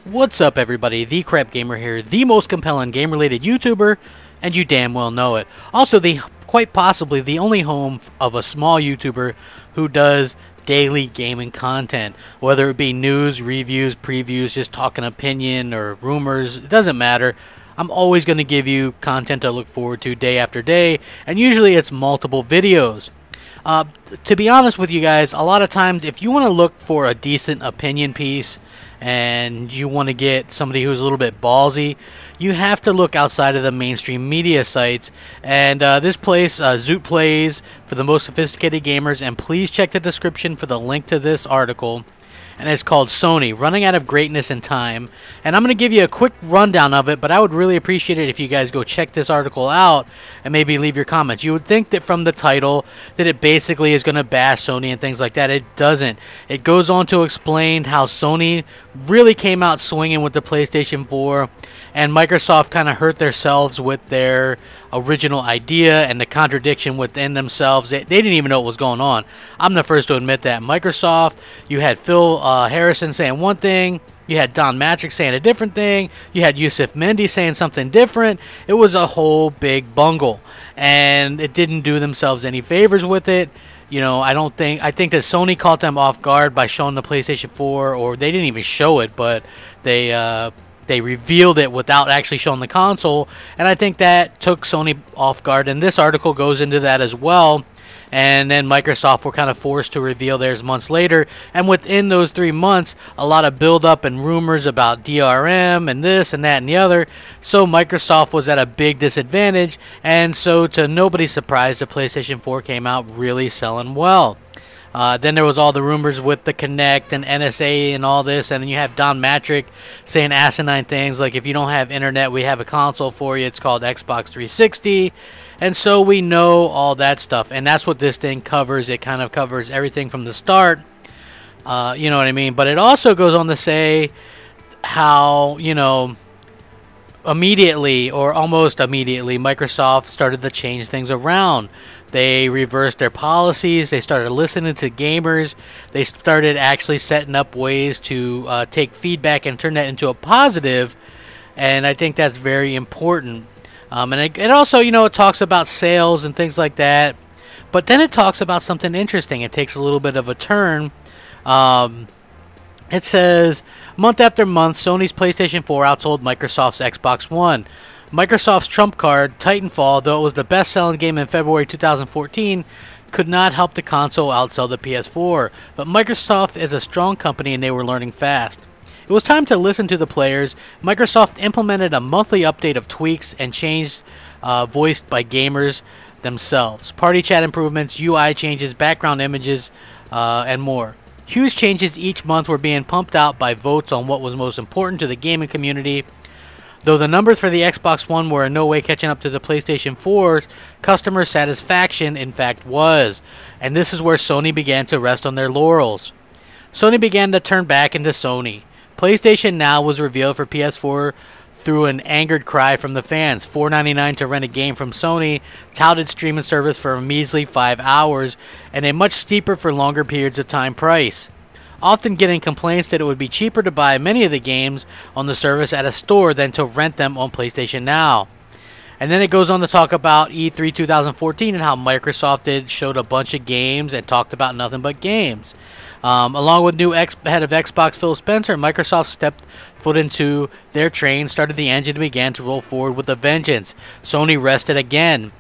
What's up, everybody? The Crap Gamer here, the most compelling game-related YouTuber, and you damn well know it. Also, quite possibly the only home of a small YouTuber who does daily gaming content, whether it be news, reviews, previews, just talking opinion or rumors. It doesn't matter. I'm always going to give you content to look forward to day after day, and usually it's multiple videos. To be honest with you guys, a lot of times if you want to look for a decent opinion piece and you want to get somebody who's a little bit ballsy, you have to look outside of the mainstream media sites. And this place, Zoot Plays, for the most sophisticated gamers, and please check the description for the link to this article. And it's called Sony, Running Out of Greatness in Time. And I'm going to give you a quick rundown of it, but I would really appreciate it if you guys go check this article out and maybe leave your comments. You would think that from the title that it basically is going to bash Sony and things like that. It doesn't. It goes on to explain how Sony really came out swinging with the PlayStation 4, and Microsoft kind of hurt themselves with their original idea and the contradiction within themselves. They didn't even know what was going on. I'm the first to admit that. Microsoft, you had Phil Harrison saying one thing, you had Don Matrick saying a different thing, you had Yusuf Mendy saying something different. It was a whole big bungle, and it didn't do themselves any favors with it. You know, I think that Sony caught them off guard by showing the PlayStation 4, or they didn't even show it, but they revealed it without actually showing the console, and I think that took Sony off guard, and this article goes into that as well. And then Microsoft were kind of forced to reveal theirs months later, and within those 3 months, a lot of build-up and rumors about DRM and this and that and the other, so Microsoft was at a big disadvantage, and so to nobody's surprise, the PlayStation 4 came out really selling well. Then there was all the rumors with the Kinect and NSA and all this, and then you have Don Matrick saying asinine things like, if you don't have internet, we have a console for you. It's called Xbox 360. And so we know all that stuff, and that's what this thing covers. It kind of covers everything from the start, you know what I mean? But it also goes on to say how, you know, immediately or almost immediately, Microsoft started to change things around. They reversed their policies. They started listening to gamers. They started actually setting up ways to take feedback and turn that into a positive, and I think that's very important. And it also, you know, it talks about sales and things like that, but then it talks about something interesting. It takes a little bit of a turn. It says, month after month, Sony's PlayStation 4 outsold Microsoft's Xbox One. Microsoft's trump card, Titanfall, though it was the best-selling game in February 2014, could not help the console outsell the PS4. But Microsoft is a strong company, and they were learning fast. It was time to listen to the players. Microsoft implemented a monthly update of tweaks and changes voiced by gamers themselves. Party chat improvements, UI changes, background images, and more. Huge changes each month were being pumped out by votes on what was most important to the gaming community. Though the numbers for the Xbox One were in no way catching up to the PlayStation 4, customer satisfaction in fact was. And this is where Sony began to rest on their laurels. Sony began to turn back into Sony. PlayStation Now was revealed for PS4 through an angered cry from the fans. $4.99 to rent a game from Sony, touted streaming service for a measly 5 hours, and a much steeper for longer periods of time price. Often getting complaints that it would be cheaper to buy many of the games on the service at a store than to rent them on PlayStation Now. And then it goes on to talk about E3 2014 and how Microsoft showed a bunch of games and talked about nothing but games. Along with new head of Xbox Phil Spencer, Microsoft stepped foot into their train, started the engine, and began to roll forward with a vengeance. Sony rested again.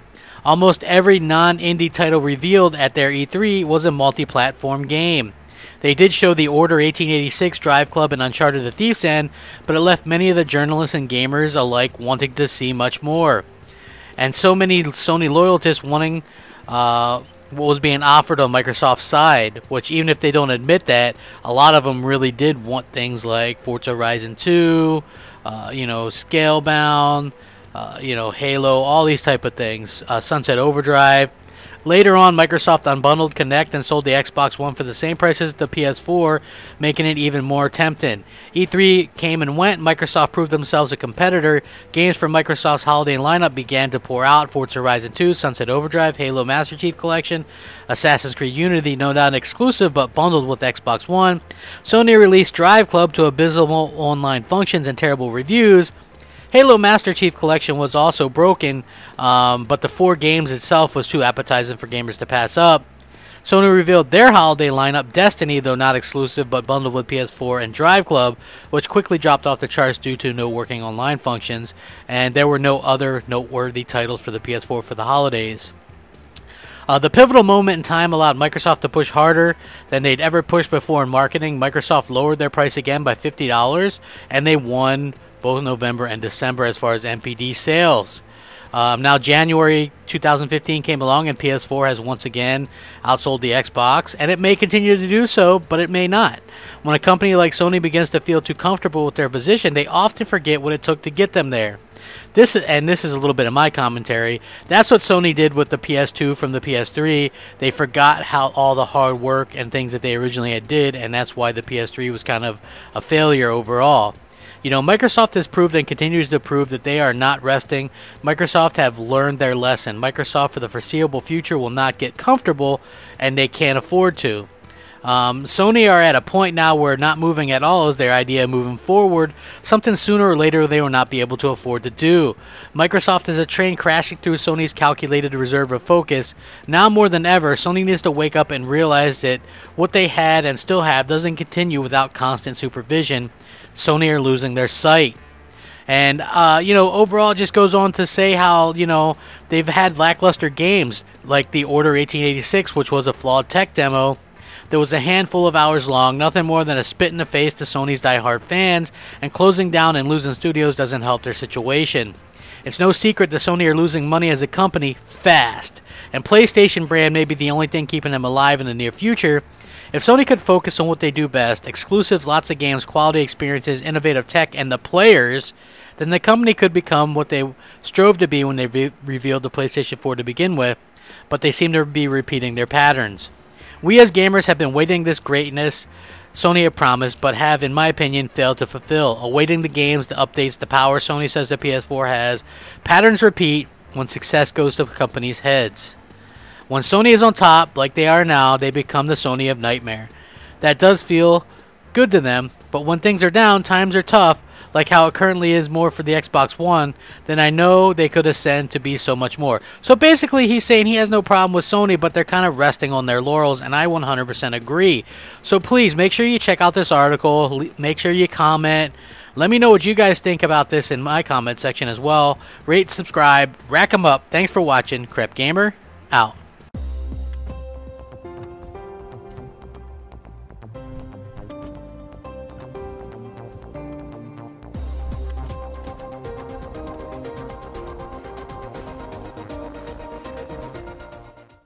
Almost every non-indie title revealed at their E3 was a multi-platform game. They did show The Order 1886, Drive Club, and Uncharted The Thief's End, but it left many of the journalists and gamers alike wanting to see much more. And so many Sony loyalists wanting what was being offered on Microsoft's side, which even if they don't admit that, a lot of them really did want things like Forza Horizon 2, you know, Scalebound, you know, Halo, all these type of things, Sunset Overdrive. Later on, Microsoft unbundled Kinect and sold the Xbox One for the same price as the PS4, making it even more tempting. E3 came and went. Microsoft proved themselves a competitor. Games from Microsoft's holiday lineup began to pour out. Forza Horizon 2, Sunset Overdrive, Halo Master Chief Collection, Assassin's Creed Unity, no doubt exclusive but bundled with Xbox One. Sony released Drive Club to abysmal online functions and terrible reviews. Halo Master Chief Collection was also broken, but the 4 games itself was too appetizing for gamers to pass up. Sony revealed their holiday lineup, Destiny, though not exclusive, but bundled with PS4 and Drive Club, which quickly dropped off the charts due to no working online functions, and there were no other noteworthy titles for the PS4 for the holidays. The pivotal moment in time allowed Microsoft to push harder than they'd ever pushed before in marketing. Microsoft lowered their price again by $50, and they won both November and December as far as MPD sales. Now January 2015 came along and PS4 has once again outsold the Xbox, and it may continue to do so, but it may not. When a company like Sony begins to feel too comfortable with their position, they often forget what it took to get them there. This is a little bit of my commentary. That's what Sony did with the PS2 from the PS3. They forgot how all the hard work and things that they originally had did, and that's why the PS3 was kind of a failure overall. You know, Microsoft has proved and continues to prove that they are not resting. Microsoft have learned their lesson. Microsoft for the foreseeable future will not get comfortable, and they can't afford to. Sony are at a point now where not moving at all is their idea of moving forward, something sooner or later they will not be able to afford to do. Microsoft is a train crashing through Sony's calculated reserve of focus. Now more than ever, Sony needs to wake up and realize that what they had and still have doesn't continue without constant supervision. Sony are losing their sight. And, overall it just goes on to say how, they've had lackluster games like the Order 1886, which was a flawed tech demo. There was a handful of hours long, nothing more than a spit in the face to Sony's diehard fans, and closing down and losing studios doesn't help their situation. It's no secret that Sony are losing money as a company fast, and PlayStation brand may be the only thing keeping them alive in the near future. If Sony could focus on what they do best, exclusives, lots of games, quality experiences, innovative tech, and the players, then the company could become what they strove to be when they revealed the PlayStation 4 to begin with, but they seem to be repeating their patterns. We as gamers have been waiting this greatness Sony have promised, but have, in my opinion, failed to fulfill. Awaiting the games, the updates, the power Sony says the PS4 has. Patterns repeat when success goes to companies' heads. When Sony is on top, like they are now, they become the Sony of nightmare. That does feel good to them, but when things are down, times are tough, like how it currently is more for the Xbox One, then I know they could ascend to be so much more. So basically he's saying he has no problem with Sony, but they're kind of resting on their laurels, and I 100% agree. So please make sure you check out this article, make sure you comment. Let me know what you guys think about this in my comment section as well. Rate, subscribe, rack 'em up. Thanks for watching. CrapGamer, out.